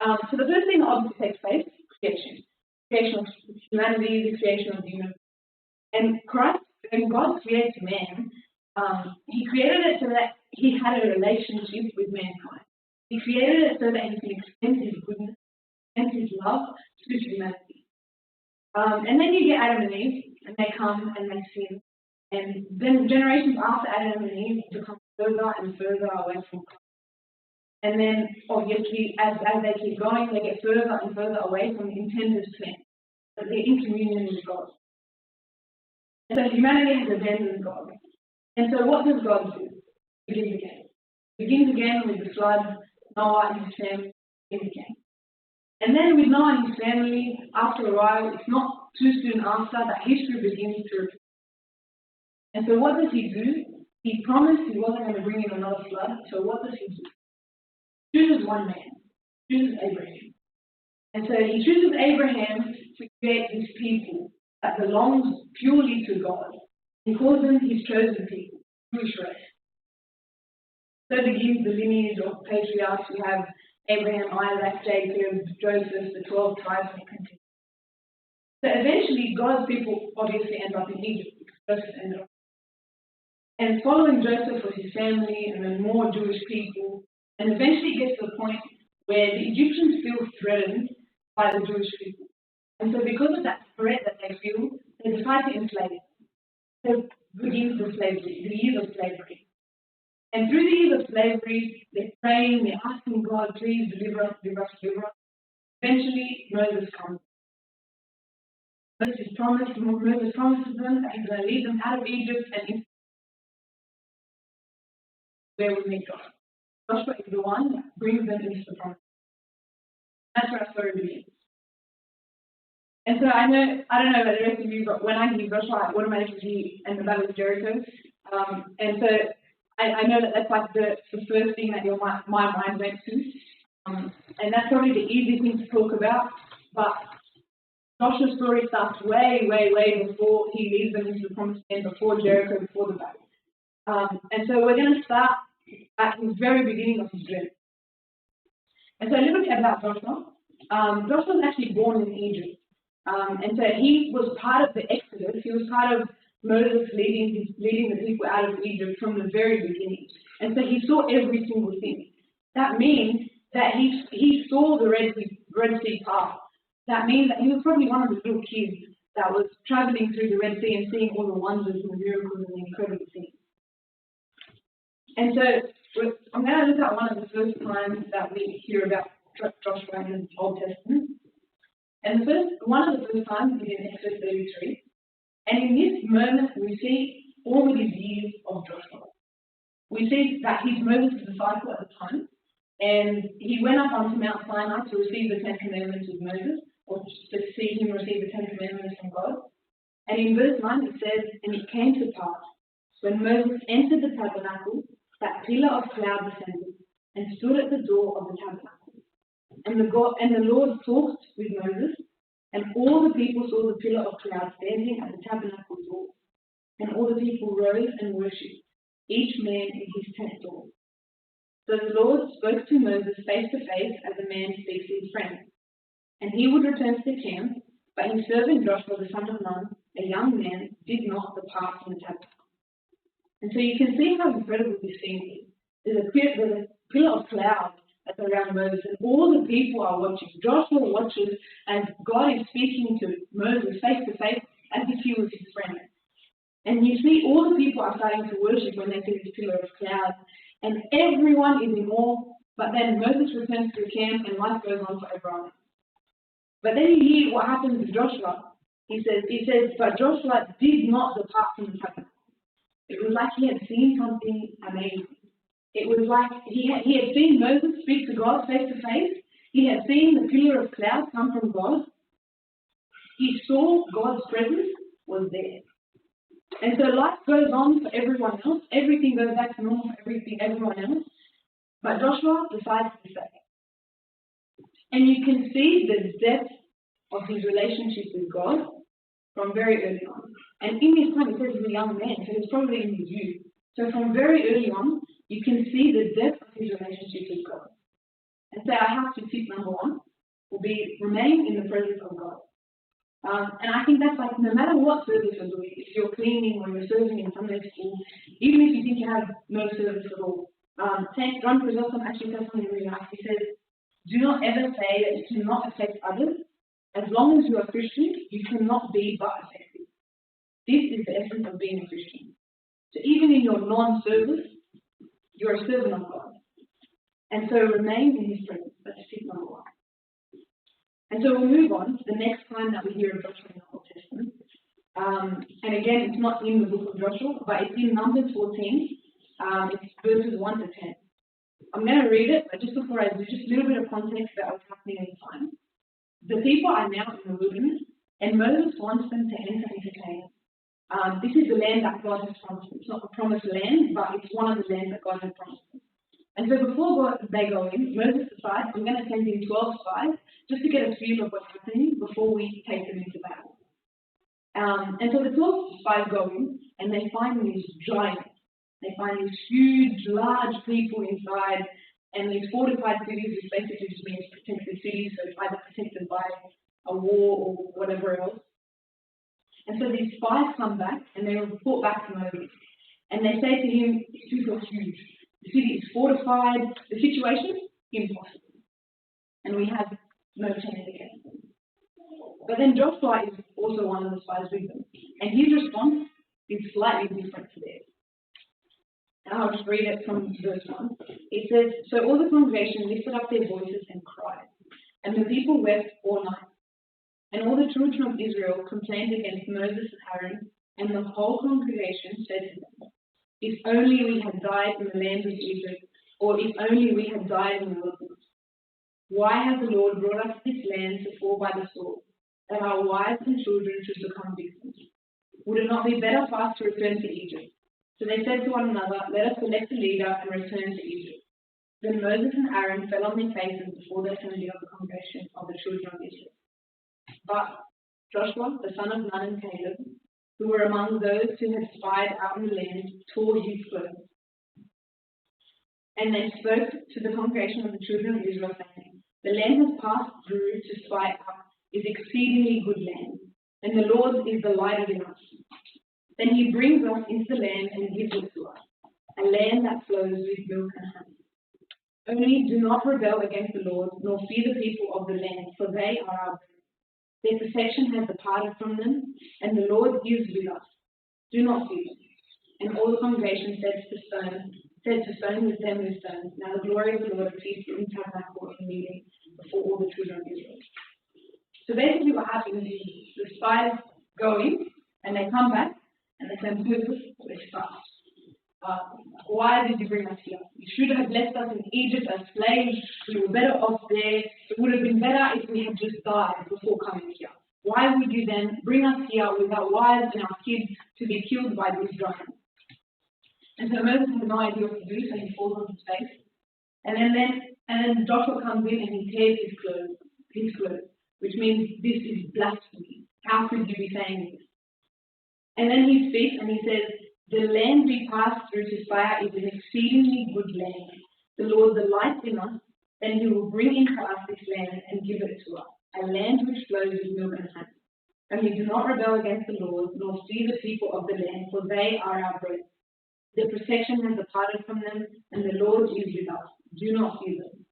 So the first thing that obviously takes place is creation. Creation of humanity, the creation of the universe. And Christ, when God creates man, he created it so that he had a relationship with mankind. He created it so that he can extend his goodness and his love to humanity. And then you get Adam and Eve, and they come and they sin. And then generations after Adam and Eve become further and further away from God. And then, obviously, as they keep going, they get further and further away from the intended plan, that they're in communion with God. And so humanity has abandoned God. And so what does God do? He begins again. He begins again with the flood, Noah and his family begins again. And then with Noah and his family, after a while, it's not too soon after that history begins to repeat. And so what does he do? He promised he wasn't going to bring in another flood, so what does he do? Chooses one man, chooses Abraham. And so he chooses Abraham to create his people that belongs purely to God. He calls them his chosen people, Jewish race. So begins the lineage of patriarchs. We have Abraham, Isaac, Jacob, Joseph, the 12 tribes, and continue. So eventually, God's people obviously end up in Egypt because Joseph ended up. And following Joseph was his family, and then more Jewish people. And eventually it gets to the point where the Egyptians feel threatened by the Jewish people. And so because of that threat that they feel, they decide to enslave them. So begins the slavery, the years of slavery. And through the years of slavery, they're praying, they're asking God, please deliver us, deliver us, deliver us. Eventually, Moses comes. Moses promises them that he's going to lead them out of Egypt and where we meet God. Joshua is the one that brings them into the promise. That's where our story begins. And so I don't know about the rest of you, but when I hear Joshua, I automatically hear and the Battle of Jericho. And so I know that that's like the first thing that my mind went to. And that's probably the easy thing to talk about. But Joshua's story starts way, way, way before he leads them into the promised land, before Jericho, before the battle. And so we're going to start at the very beginning of his journey. And so a little bit about Joshua. Joshua was actually born in Egypt. And so he was part of the Exodus. He was part of Moses leading the people out of Egypt from the very beginning. And so he saw every single thing. That means that he saw the Red Sea part. That means that he was probably one of the little kids that was traveling through the Red Sea and seeing all the wonders and the miracles and the incredible things. And so I'm going to look at one of the first times that we hear about Joshua in the Old Testament. And one of the first times is in Exodus 33. And in this moment, we see all of these years of Joshua. We see that he's Moses' disciple at the time. And he went up onto Mount Sinai to receive the Ten Commandments with Moses, or to see him receive the Ten Commandments from God. And in verse 9 it says, "And it came to pass, when Moses entered the tabernacle, that pillar of cloud descended and stood at the door of the tabernacle. And the Lord talked with Moses, and all the people saw the pillar of cloud standing at the tabernacle door. And all the people rose and worshipped, each man in his tent door. So the Lord spoke to Moses face to face as a man speaks to his friend. And he would return to the camp, but his servant Joshua the son of Nun, a young man, did not depart from the tabernacle." And so you can see how incredible this scene is. There's a pillar of cloud that's around Moses, and all the people are watching. Joshua watches, and God is speaking to Moses face to face as if he was his friend. And you see all the people are starting to worship when they see this pillar of cloud, and everyone is in awe. But then Moses returns to the camp, and life goes on for everyone. But then you hear what happens to Joshua. He says, "But Joshua did not depart from the tabernacle." It was like he had seen something amazing. It was like he had seen Moses speak to God face to face. He had seen the pillar of cloud come from God. He saw God's presence was there. And so life goes on for everyone else. Everything goes back to normal for everyone else. But Joshua decides to stay. And you can see the depth of his relationship with God from very early on. And in this time, it says he's a young man, so he's probably in his youth. So from very early on, you can see the depth of his relationship with God. And so I have to tip number one. remain in the presence of God. And I think that's like, no matter what service you're doing, if you're cleaning or you're serving in Sunday school, even if you think you have no service at all, John Chrysostom actually says something really nice. He says, do not ever say that you cannot affect others. As long as you are Christian, you cannot be but effective. This is the essence of being a Christian. So even in your non-service, you're a servant of God. And so remain in his presence. That's tip number one. And so we'll move on to the next time that we hear of Joshua in the Old Testament. And again, it's not in the book of Joshua, but it's in Numbers 14. It's verses 1 to 10. I'm going to read it, but just before I do, just a little bit of context about what's happening at the time. The people are now in the wilderness, and Moses wants them to enter into Canaan. This is the land that God has promised them. It's not a promised land, but it's one of the lands that God has promised them. And so before they go in, Moses decides, I'm going to send in 12 spies just to get a feel of what's happening before we take them into battle. And so the 12 spies go in, and they find these giants. They find these huge, large people inside, and these fortified cities, which basically just means protected cities, so it's either protected by a war or whatever else. And so these spies come back, and they report back to Moses. And they say to him, these people are huge. The city is fortified. The situation, impossible. And we have no chance against them. But then Joshua is also one of the spies with them. And his response is slightly different to theirs. And I'll just read it from verse 1. It says, so all the congregation lifted up their voices and cried. And the people wept all night. And all the children of Israel complained against Moses and Aaron, and the whole congregation said to them, if only we had died in the land of Egypt, or if only we had died in the wilderness. Why has the Lord brought us this land to fall by the sword, that our wives and children should become victims? Would it not be better for us to return to Egypt? So they said to one another, let us select a leader and return to Egypt. Then Moses and Aaron fell on their faces before the assembly of the congregation of the children of Israel. But Joshua, the son of Nun and Caleb, who were among those who had spied out in the land, tore his clothes. And they spoke to the congregation of the children of Israel, saying, the land has passed through to spy out is exceedingly good land, and the Lord is delighted in us. Then he brings us into the land and gives it to us, a land that flows with milk and honey. Only do not rebel against the Lord, nor fear the people of the land, for they are our bread. Their protection has departed from them, and the Lord is with us. Do not fear them. And all the congregation said to stone with them with stones. Now the glory of the Lord appeared in the tabernacle in meeting before all the children of Israel. So basically what happens is the spies go in, and they come back, and they say, Moses, we're stuck. Why did you bring us here? You should have left us in Egypt as slaves. We were better off there. It would have been better if we had just died before coming here. Why would you then bring us here with our wives and our kids to be killed by these giants? And so Moses has no idea what to do, so he falls on his face. And then Joshua comes in and he tears his clothes, which means this is blasphemy. How could you be saying this? And then he speaks and he says, the land we passed through to spy out is an exceedingly good land. The Lord delights in us, then he will bring into us this land and give it to us, a land which flows with milk and honey. Only do not rebel against the Lord, nor fear the people of the land, for they are our bread. Their protection has departed from them, and the Lord is with us. Do not fear them.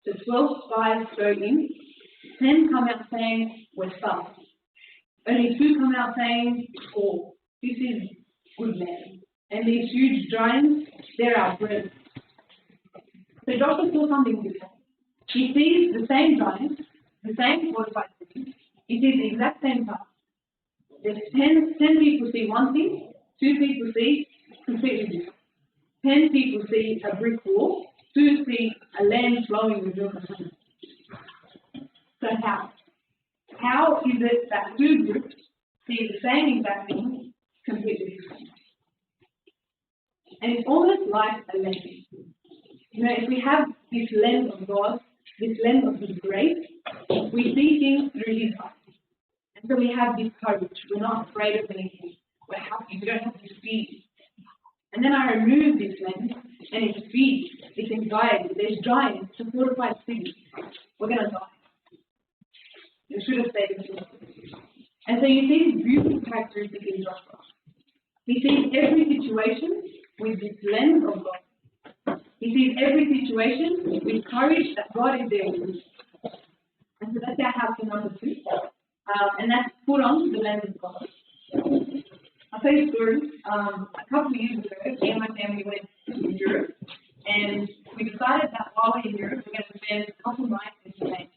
So 12 spies go in, 10 come out saying, we're stuffed. Only 2 come out saying, oh, this is good land. And these huge giants, they're our bread. So Joshua saw something different. He sees the same giants, the same fortified cities. He sees the exact same path. There's 10 people see one thing, 2 people see completely different. 10 people see a brick wall, 2 see a land flowing with milk and honey. So how? How is it that 2 groups see the same exact thing completely different? And it's almost like a lens. You know, if we have this lens of God, this lens of His grace, we see things through His eyes. And so we have this courage. We're not afraid of anything. We're happy. We don't have this fear. And then I remove this lens, and it's fear, it's anxiety. There's giants, it's a fortified city. We're going to die. and should have stayed in Singapore. And so you see this beautiful characteristic in Joshua. He sees every situation with this lens of God. He sees every situation with courage that God is there with him. And so that's our house number 2. And that's put on the lens of God. I'll tell you a story. A couple of years ago, me and my family went to Europe, and we decided that while we're in Europe, we're going to spend a couple of nights in Spain.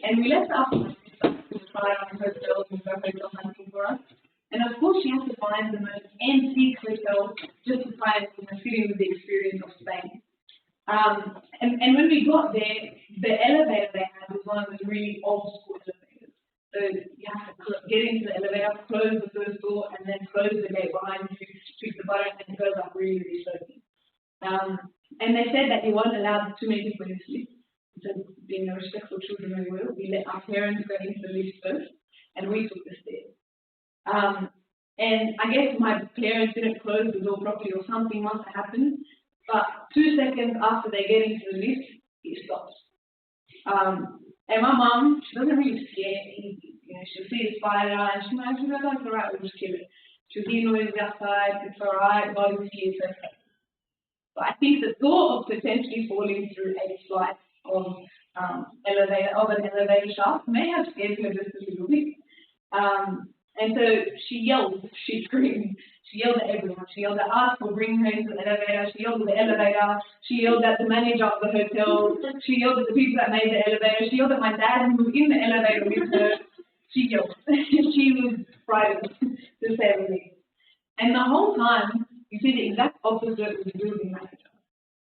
And we left after my sister to try on hotels and go hotel hunting for us. And of course, she had to find the most antique hotel just to try and fit in with the experience of Spain. And when we got there, the elevator they had was one of those really old school elevators. So you have to get into the elevator, close the first door, and then close the gate behind you, push the button, and it goes up really, really slowly. And they said that you weren't allowed too many people in the lift. So being a respectful children we were, we let our parents go into the lift first, and we took the stairs. And I guess my parents didn't close the door properly or something must have happened, but 2 seconds after they get into the lift, it stops. And my mum, she doesn't really scare anything. You know, she'll see a spider and she'll go, that's all right, we'll just kill it. She'll hear noises outside, it's all right, God is here, it's okay. But I think the thought of potentially falling through a flight of an elevator shaft may have scared her just a little bit. And so she yelled, she screamed, she yelled at everyone. She yelled at us for bringing her into the elevator. She yelled at the elevator. She yelled at the manager of the hotel. She yelled at the people that made the elevator. She yelled at my dad who was in the elevator with her. She yelled. She was frightened, to say the least. And the whole time, you see the exact opposite with the building manager.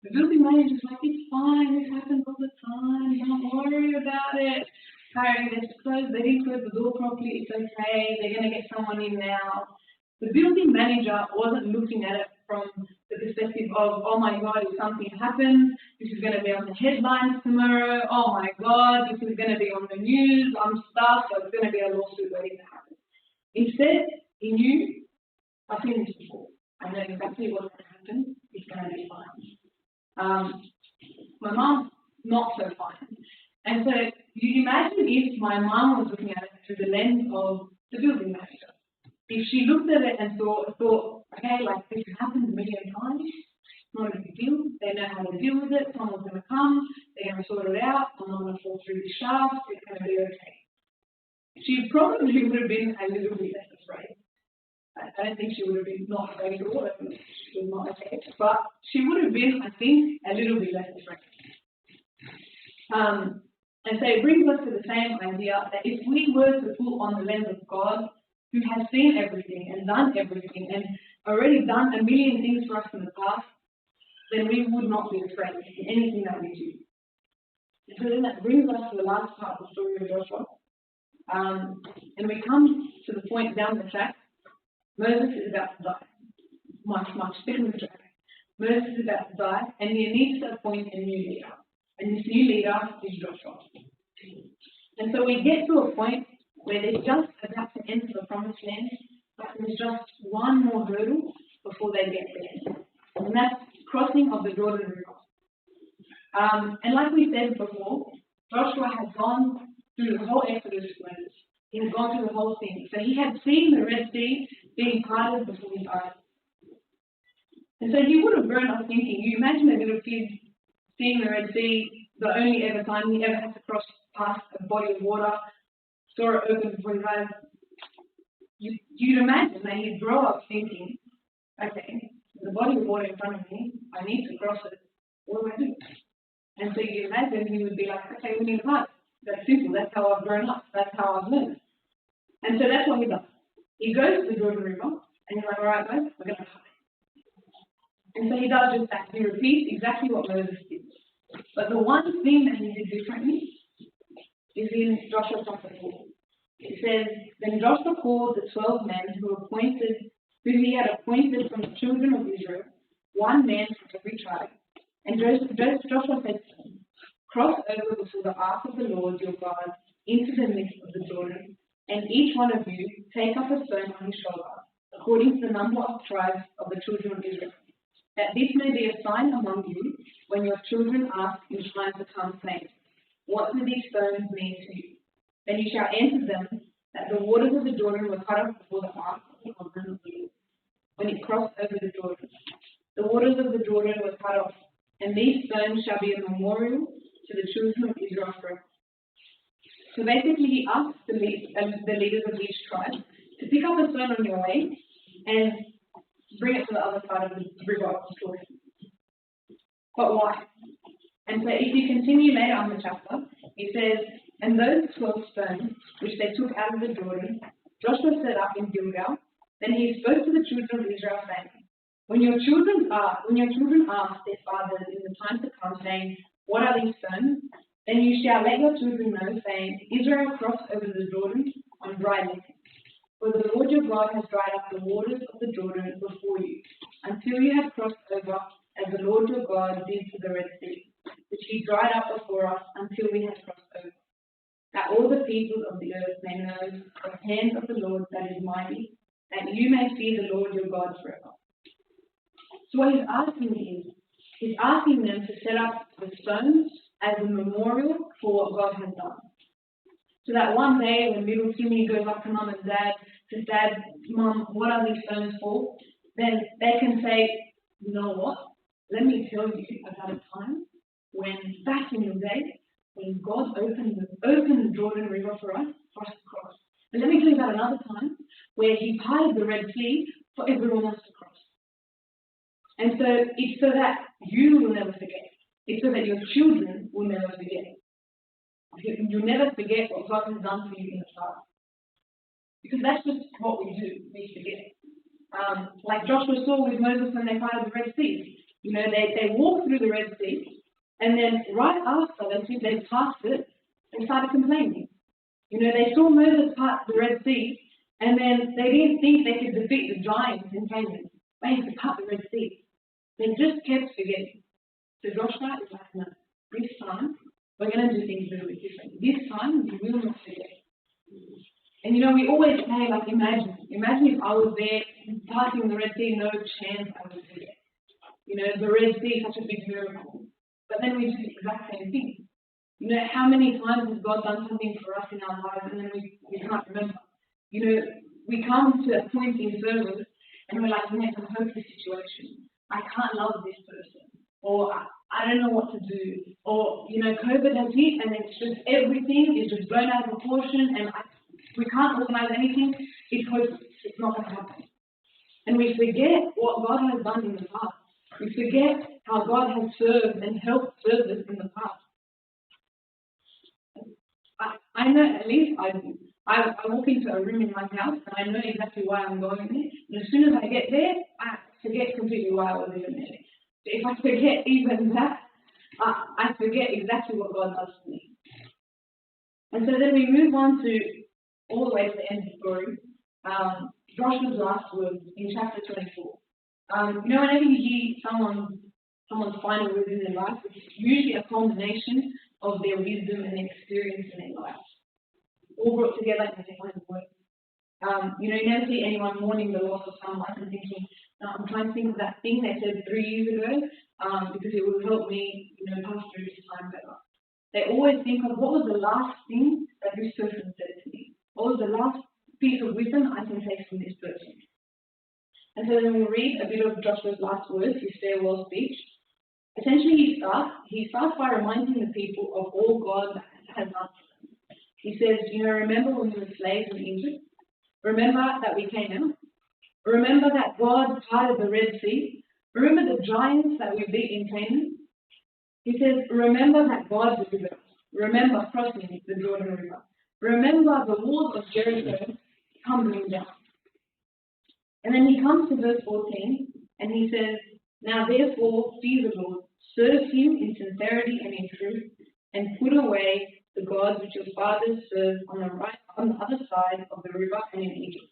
The building manager is like, it's fine, this happens all the time, don't worry about it. Harry, they didn't close the door properly, it's okay, they're going to get someone in now. The building manager wasn't looking at it from the perspective of, oh my God, if something happens, this is going to be on the headlines tomorrow, oh my God, this is going to be on the news, I'm stuck, so it's going to be a lawsuit waiting to happen. Instead, he knew, I've seen this before, I know exactly what's going to happen, it's going to be fine. My mom, not so fine. And so you imagine if my mom was looking at it through the lens of the building manager. If she looked at it and thought, okay, like this has happened a million times, not a big deal, they know how to deal with it, someone's going to come, they're going to sort it out, I'm not going to fall through the shaft, it's going to be okay. She probably would have been a little bit less afraid. I don't think she would have been not afraid at all, she was not okay, but she would have been, I think, a little bit less afraid. And so it brings us to the same idea that if we were to put on the lens of God, who has seen everything and done everything and already done a million things for us in the past, then we would not be afraid in anything that we do. And so then that brings us to the last part of the story of Joshua. And we come to the point down the track, Moses is about to die. Much thicker than the track. Moses is about to die, and he needs to appoint a new leader. And this new leader is Joshua. And so we get to a point where they're just about to enter the promised land, but there's just one more hurdle before they get there. And that's crossing of the Jordan River. And like we said before, Joshua had gone through the whole Exodus with Moses. He had gone through the whole thing. So he had seen the Red Sea being parted before his eyes. And so he would have grown up thinking, you imagine a little kid seeing the Red Sea, the only ever time he ever had to cross past a body of water, saw it open before his eyes. You'd imagine that he'd grow up thinking, okay, there's a body of water in front of me, I need to cross it, what do I do? And so you imagine he would be like, okay, we need to hide. That's simple, that's how I've grown up, that's how I've learned. And so that's what he does. He goes to the Jordan River, and he's like, all right, guys, we're going to hide. And so he does just that. He repeats exactly what Moses did. But the one thing that he did differently is in Joshua chapter 4. It says, then Joshua called the 12 men who he had appointed from the children of Israel, one man from every tribe. And Joshua said to them, cross over before the ark of the Lord your God into the midst of the Jordan, and each one of you take up a stone on his shoulder, according to the number of tribes of the children of Israel, that this may be a sign among you when your children ask in time to come, saying, what do these stones mean to you? Then you shall answer them that the waters of the Jordan were cut off before the ark of the covenant of the Lord, when it crossed over the Jordan. The waters of the Jordan were cut off, and these stones shall be a memorial to the children of Israel forever. So basically, he asks the leaders of each tribe to pick up a stone on your way and bring it to the other side of the river of Jordan. But why? And so if you continue later on the chapter, it says, and those 12 stones which they took out of the Jordan, Joshua set up in Gilgal. Then he spoke to the children of Israel, saying, when your children ask their fathers in the time to come, saying, what are these stones? Then you shall let your children know, saying, Israel crossed over the Jordan on dry land. For the Lord your God has dried up the waters of the Jordan before you, until you have crossed over, as the Lord your God did to the Red Sea, which he dried up before us until we had crossed over. That all the peoples of the earth may know the hand of the Lord that is mighty, that you may fear the Lord your God forever. So what he's asking is, he's asking them to set up the stones as a memorial for what God has done. So that one day when little Timmy goes up to Mum and Dad, says, Dad, Mum, what are these stones for? Then they can say, you know what? Let me tell you about a time when, back in the day, when God opened the Jordan River for us to cross. And let me tell you about another time where he parted the Red Sea for everyone else to cross. And so it's so that you will never forget. It's so that your children will never forget. You'll never forget what God has done for you in the past. Because that's just what we do, we forget. Like Joshua saw with Moses when they parted the Red Sea. You know, they walked through the Red Sea, and then right after they passed it, they started complaining. You know, they saw Moses part the Red Sea, and then they didn't think they could defeat the giants in Canaan. They had to part the Red Sea. They just kept forgetting. So Joshua is like, no, this time we're going to do things a little bit different. This time you will not forget. And you know, we always say, like, imagine if I was there passing the Red Sea, no chance I would forget. You know, the Red Sea is such a big miracle. But then we do the exact same thing. You know, how many times has God done something for us in our lives and then we can't remember? You know, we come to a point in service and we're like, man, I'm in a hopeless situation. I can't love this person. Or I don't know what to do. Or, you know, COVID has hit and it's just everything is just blown out of proportion and we can't organize anything. It's hopeless. It's not going to happen. And we forget what God has done in the past. We forget how God has served and helped serve us in the past. I know, at least I do. I walk into a room in my house and I know exactly why I'm going there. And as soon as I get there, I forget completely why I was even there. If I forget even that, I forget exactly what God does for me. And so then we move on to all the way to the end of the story. Joshua's last words in chapter 24. You know, whenever you hear someone's final words in their life, it's usually a combination of their wisdom and experience in their life, all brought together in their final words. You know, you never see anyone mourning the loss of someone and thinking, I'm trying to think of that thing they said 3 years ago because it will help me, you know, pass through this time better. They always think of what was the last thing that this person said to me? What was the last piece of wisdom I can take from this person? And so then we'll read a bit of Joshua's last words, his farewell speech. Essentially, he starts by reminding the people of all God has done for them. He says, you know, remember when we were slaves in Egypt? Remember that we came out? Remember that God parted the Red Sea? Remember the giants that we beat in Canaan? He says, remember that God delivered us. Remember crossing the Jordan River. Remember the walls of Jericho tumbling down. And then he comes to verse 14 and he says, now therefore fear the Lord, serve him in sincerity and in truth, and put away the gods which your fathers served on the other side of the river and in Egypt.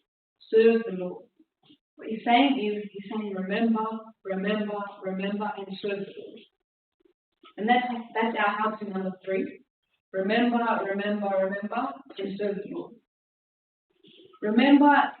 Serve the Lord. What he's saying is, remember, remember, remember, and serve the Lord. And that's our how-to number 3. Remember, remember, remember, and serve the Lord. Remembering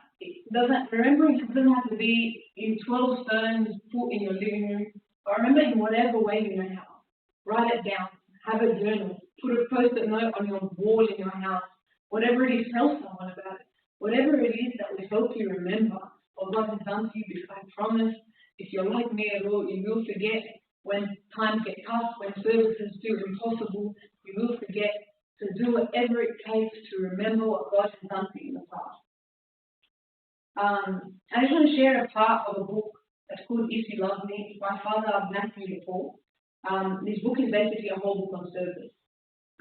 doesn't have to be in 12 stones put in your living room, but remember in whatever way you know how. Write it down, have a journal, put a post-it note on your wall in your house, Whatever it is, tell someone about it. Whatever it is that will help you remember what God has done for you, because I promise, if you're like me at all, you will forget when times get tough, when services feel impossible, you will forget to do whatever it takes to remember what God has done for you in the past. I just want to share a part of a book that's called If You Love Me by Father Matthew Paul. This book is basically a whole book on service.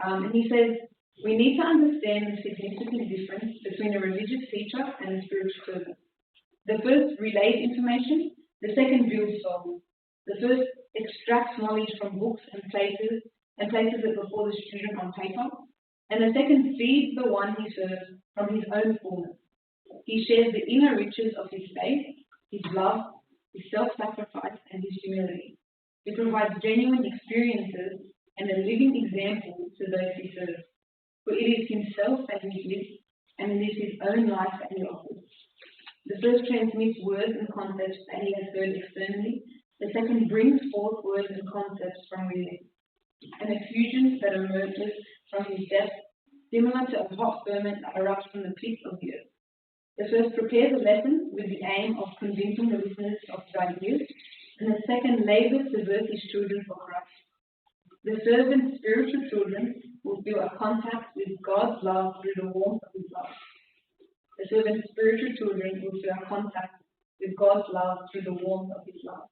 And he says, we need to understand the significant difference between a religious teacher and a spiritual servant. The first relays information, the second builds souls. The first extracts knowledge from books and places it before the student on paper, and the second feeds the one he serves from his own fullness. He shares the inner riches of his faith, his love, his self-sacrifice, and his humility. He provides genuine experiences and a living example to those he serves. For it is himself that he lives, and it is his own life that he offers. The first transmits words and concepts that he has heard externally. The second brings forth words and concepts from within. An effusion that emerges from his depth, similar to a hot ferment that erupts from the pits of the earth. The first prepares a lesson with the aim of convincing the listeners of his ideas, and the second labors to birth his children for Christ. The servant's spiritual children will feel a contact with God's love through the warmth of his love. The servant's spiritual children will feel a contact with God's love through the warmth of his love.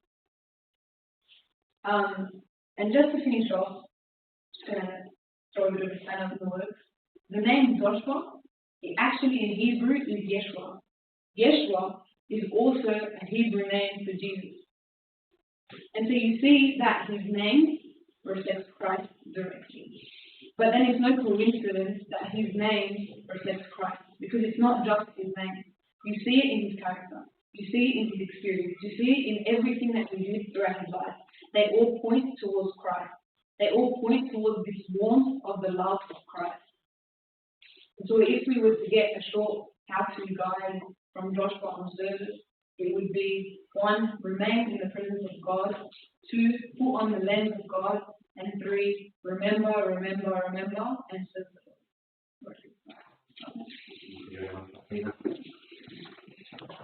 And just to finish off, just going to throw a bit of a spanner in the works. The name Joshua, it actually in Hebrew is Yeshua. Yeshua is also a Hebrew name for Jesus. And so you see that his name reflects Christ directly. But then it's no coincidence that his name reflects Christ, because it's not just his name. You see it in his character. You see it in his experience. You see it in everything that he did throughout his life. They all point towards Christ. They all point towards this warmth of the love of Christ. And so if we were to get a short how-to guide from Joshua on service, it would be 1, remain in the presence of God, 2, put on the lens of God, and 3, remember, and serve the Lord.